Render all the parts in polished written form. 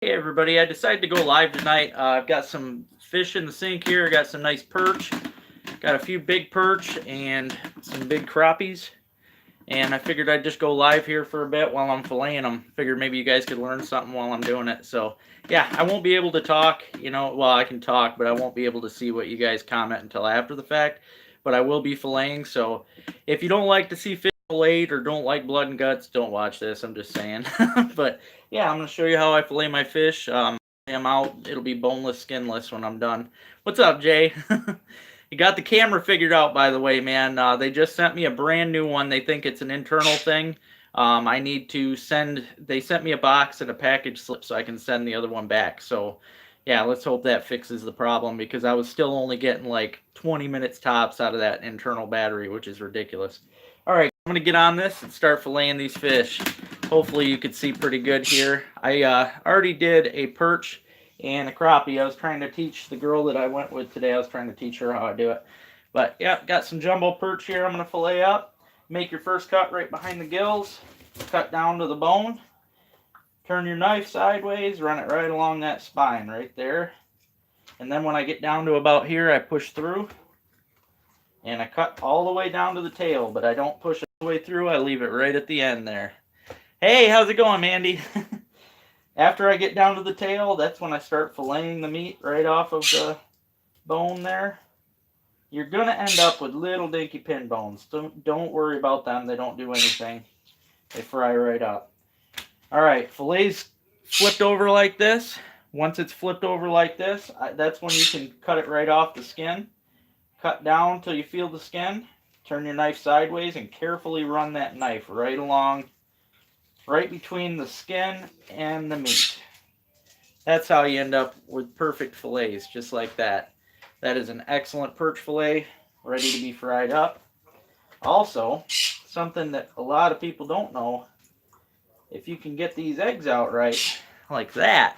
Hey everybody, I decided to go live tonight. I've got some fish in the sink here, got some nice perch, got a few big perch and some big crappies. And I figured I'd just go live here for a bit while I'm filleting them. Figured maybe you guys could learn something while I'm doing it. So yeah, I won't be able to talk, well, I can talk, but I won't be able to see what you guys comment until after the fact. But I will be filleting, so if you don't like to see fish filleted or don't like blood and guts, don't watch this, I'm just saying. But yeah, I'm going to show you how I fillet my fish. I'm out. It'll be boneless, skinless when I'm done. What's up, Jay? You got the camera figured out, by the way, man. They just sent me a brand new one. They think it's an internal thing. I need to send, they sent me a box and a package slip so I can send the other one back. So yeah, let's hope that fixes the problem, because I was still only getting like 20 minutes tops out of that internal battery, which is ridiculous. All right, I'm going to get on this and start filleting these fish. Hopefully you can see pretty good here. I already did a perch and a crappie. I was trying to teach the girl that I went with today, I was trying to teach her how I do it. But yeah, got some jumbo perch here I'm going to fillet up. Make your first cut right behind the gills. Cut down to the bone. Turn your knife sideways, run it right along that spine right there. And then when I get down to about here, I push through. And I cut all the way down to the tail, but I don't push it all the way through. I leave it right at the end there. Hey, how's it going, Mandy? After I get down to the tail, that's when I start filleting the meat right off of the bone there. You're going to end up with little dinky pin bones. Don't worry about them. They don't do anything. They fry right up. All right, fillet's flipped over like this. Once it's flipped over like this, that's when you can cut it right off the skin. Cut down till you feel the skin. Turn your knife sideways and carefully run that knife right along, right between the skin and the meat. That's how you end up with perfect fillets, just like that. That is an excellent perch fillet, ready to be fried up. Also, something that a lot of people don't know, if you can get these eggs out right, like that,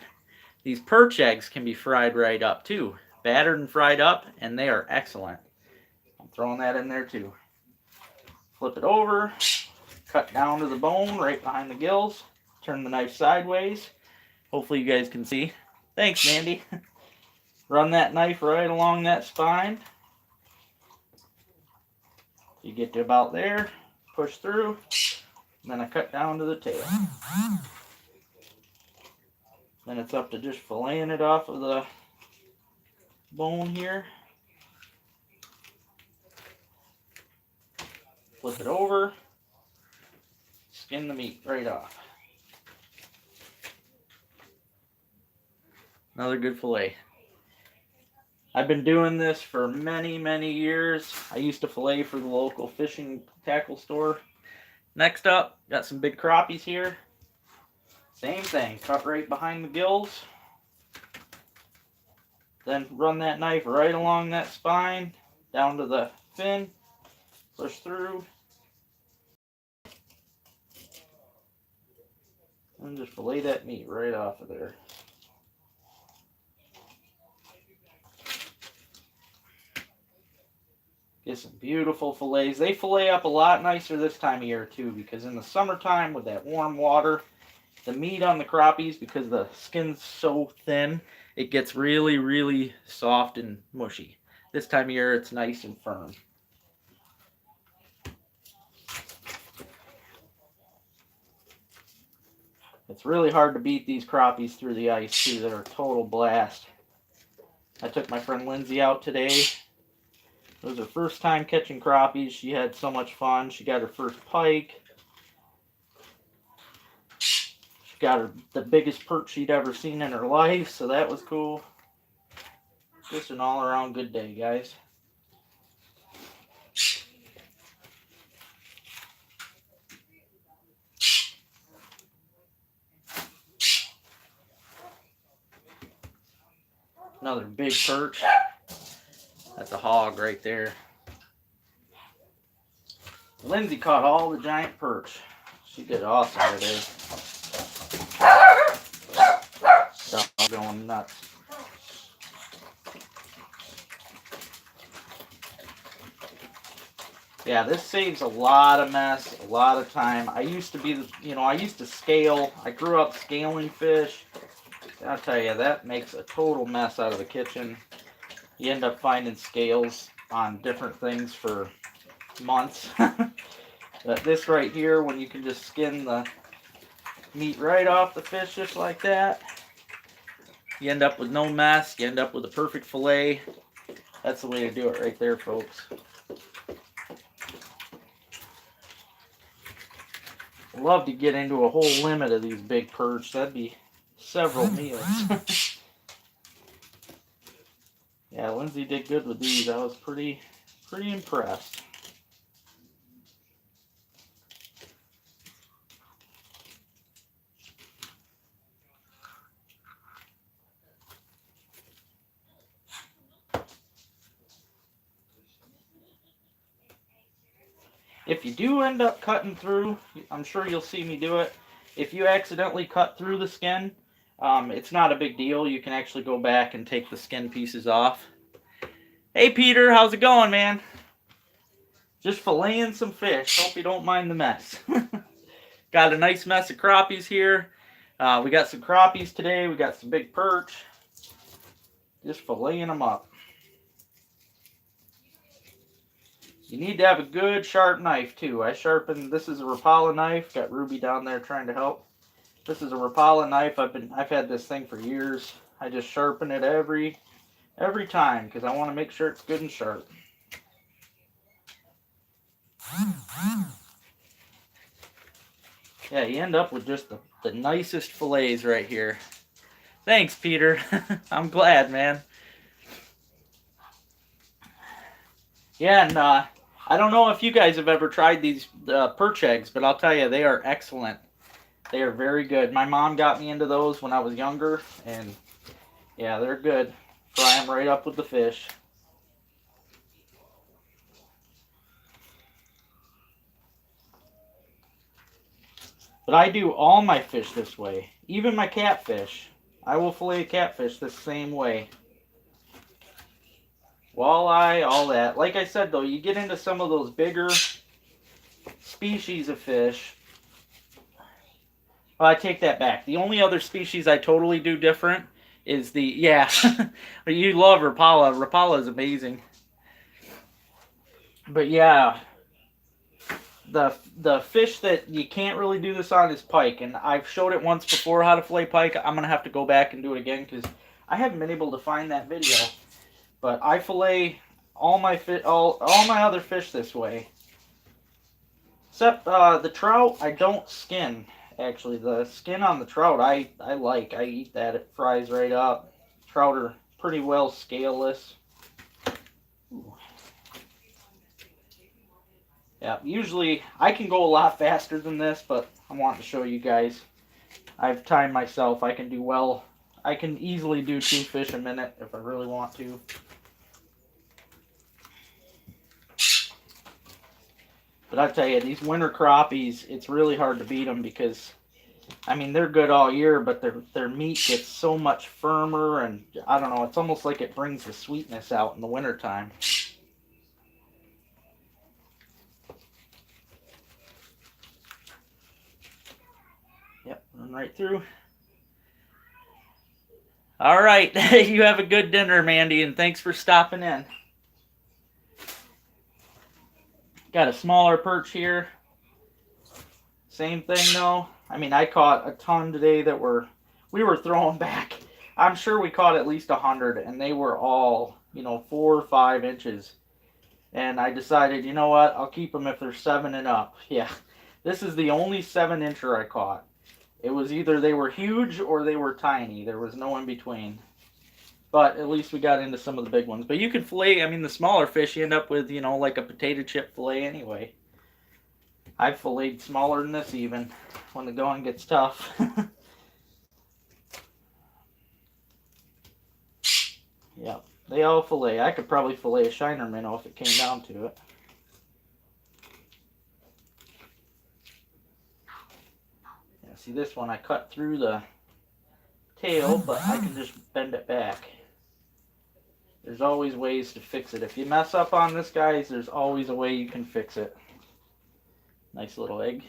these perch eggs can be fried right up too. Battered and fried up, and they are excellent. I'm throwing that in there too. Flip it over, cut down to the bone right behind the gills, turn the knife sideways. Hopefully you guys can see. Thanks, Mandy. Run that knife right along that spine. You get to about there, push through, and then I cut down to the tail. Then it's up to just filleting it off of the bone here. Flip it over, skin the meat right off. Another good fillet. I've been doing this for many, many years. I used to fillet for the local fishing tackle store. Next up, got some big crappies here. Same thing, cut right behind the gills. Then run that knife right along that spine, down to the fin, push through. And just fillet that meat right off of there. Get some beautiful fillets. They fillet up a lot nicer this time of year too, because in the summertime with that warm water, the meat on the crappies, because the skin's so thin, it gets really, really soft and mushy. This time of year, it's nice and firm. It's really hard to beat these crappies through the ice too. They're a total blast. I took my friend Lindsay out today. It was her first time catching crappies. She had so much fun. She got her first pike. She got the biggest perch she'd ever seen in her life, so that was cool. Just an all-around good day, guys. Another big perch. That's a hog right there. Lindsay caught all the giant perch. She did awesome today. Dog going nuts. Yeah, this saves a lot of mess, a lot of time. I used to be, I used to scale. I grew up scaling fish. I'll tell you, that makes a total mess out of the kitchen. You end up finding scales on different things for months. But this right here, when you can just skin the meat right off the fish just like that, you end up with no mess. You end up with a perfect fillet. That's the way to do it right there, folks. I'd love to get into a whole limit of these big perch. That'd be several meals. Yeah, Lindsay did good with these. I was pretty impressed. If you do end up cutting through, I'm sure you'll see me do it. If you accidentally cut through the skin, it's not a big deal. You can actually go back and take the skin pieces off. Hey Peter, how's it going, man? Just filleting some fish. Hope you don't mind the mess. Got a nice mess of crappies here. We got some crappies today. We got some big perch. Just filleting them up. You need to have a good sharp knife too. This is a Rapala knife. Got Ruby down there trying to help. This is a Rapala knife. I've had this thing for years. I just sharpen it every time because I want to make sure it's good and sharp. Yeah, you end up with just the nicest fillets right here. Thanks, Peter. I'm glad, man. Yeah, and I don't know if you guys have ever tried these perch eggs, but I'll tell you, they are excellent. They are very good. My mom got me into those when I was younger, and yeah, they're good. Fry them right up with the fish. But I do all my fish this way. Even my catfish. I will fillet a catfish the same way. Walleye, all that. Like I said, though, you get into some of those bigger species of fish. Well, I take that back. The only other species I totally do different is the, yeah, you love Rapala. Rapala is amazing. But yeah, the fish that you can't really do this on is pike. And I've showed it once before how to fillet pike. I'm going to have to go back and do it again because I haven't been able to find that video. But I fillet all my other fish this way. Except the trout, I don't skin. Actually, the skin on the trout, I like. I eat that. It fries right up. Trout are pretty well scaleless. Ooh. Yeah, usually I can go a lot faster than this, but I'm wanting to show you guys. I've timed myself. I can do well. I can easily do 2 fish a minute if I really want to. But I tell you, these winter crappies, it's really hard to beat them because, I mean, they're good all year, but their meat gets so much firmer, and I don't know, it's almost like it brings the sweetness out in the wintertime. Yep, run right through. All right, you have a good dinner, Mandy, and thanks for stopping in. Got a smaller perch here. Same thing though. I mean, I caught a ton today that we were throwing back. I'm sure we caught at least 100, and they were all, 4 or 5 inches. And I decided, you know what? I'll keep them if they're 7 and up. Yeah, this is the only 7-incher I caught. It was either they were huge or they were tiny. There was no in between. But at least we got into some of the big ones. But you can fillet, I mean, the smaller fish, you end up with, like a potato chip fillet anyway. I've filleted smaller than this even, when the going gets tough. Yep, they all fillet. I could probably fillet a shiner minnow if it came down to it. Yeah, see this one, I cut through the tail, but I can just bend it back. There's always ways to fix it. If you mess up on this, guys, there's always a way you can fix it. Nice little egg.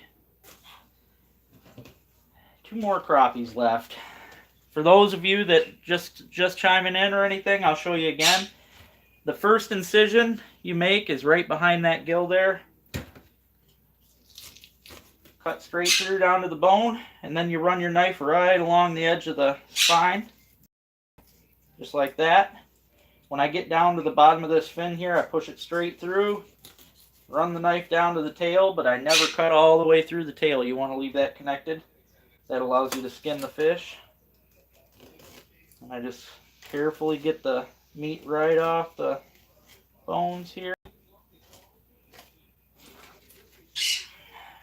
2 more crappies left. For those of you that just chiming in or anything, I'll show you again. The first incision you make is right behind that gill there. Cut straight through down to the bone, and then you run your knife right along the edge of the spine, just like that. When I get down to the bottom of this fin here, I push it straight through, run the knife down to the tail, but I never cut all the way through the tail. You want to leave that connected. That allows you to skin the fish. And I just carefully get the meat right off the bones here.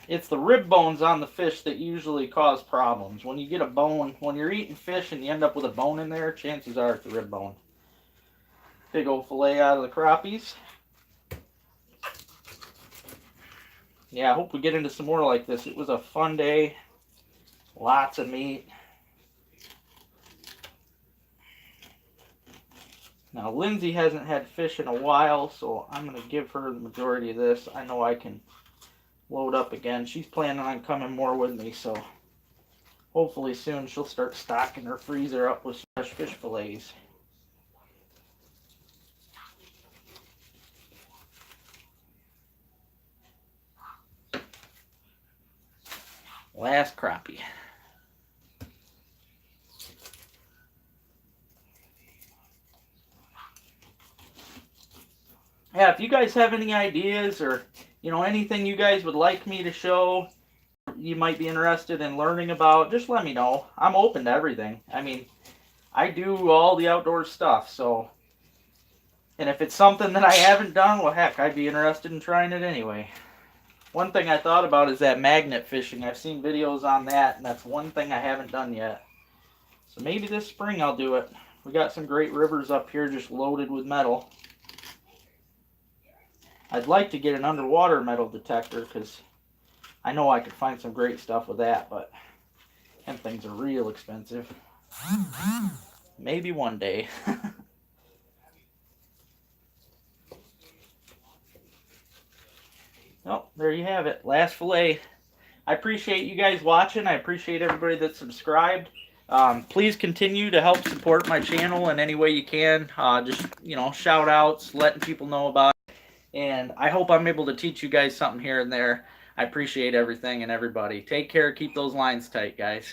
It's the rib bones on the fish that usually cause problems. When you get a bone, when you're eating fish and you end up with a bone in there, chances are it's the rib bone. Big old fillet out of the crappies. Yeah, I hope we get into some more like this. It was a fun day. Lots of meat. Now, Lindsay hasn't had fish in a while, so I'm going to give her the majority of this. I know I can load up again. She's planning on coming more with me, so hopefully soon she'll start stocking her freezer up with fresh fish fillets. Last crappie. Yeah, if you guys have any ideas or, anything you guys would like me to show, you might be interested in learning about, just let me know. I'm open to everything. I mean, I do all the outdoor stuff, so. And if it's something that I haven't done, well, heck, I'd be interested in trying it anyway. One thing I thought about is that magnet fishing. I've seen videos on that, and that's one thing I haven't done yet. So maybe this spring I'll do it. We got some great rivers up here just loaded with metal. I'd like to get an underwater metal detector because I know I could find some great stuff with that, but them things are real expensive. Maybe one day. Oh, there you have it. Last fillet. I appreciate you guys watching. I appreciate everybody that's subscribed. Please continue to help support my channel in any way you can. Just, shout outs, letting people know about it. And I hope I'm able to teach you guys something here and there. I appreciate everything and everybody. Take care. Keep those lines tight, guys.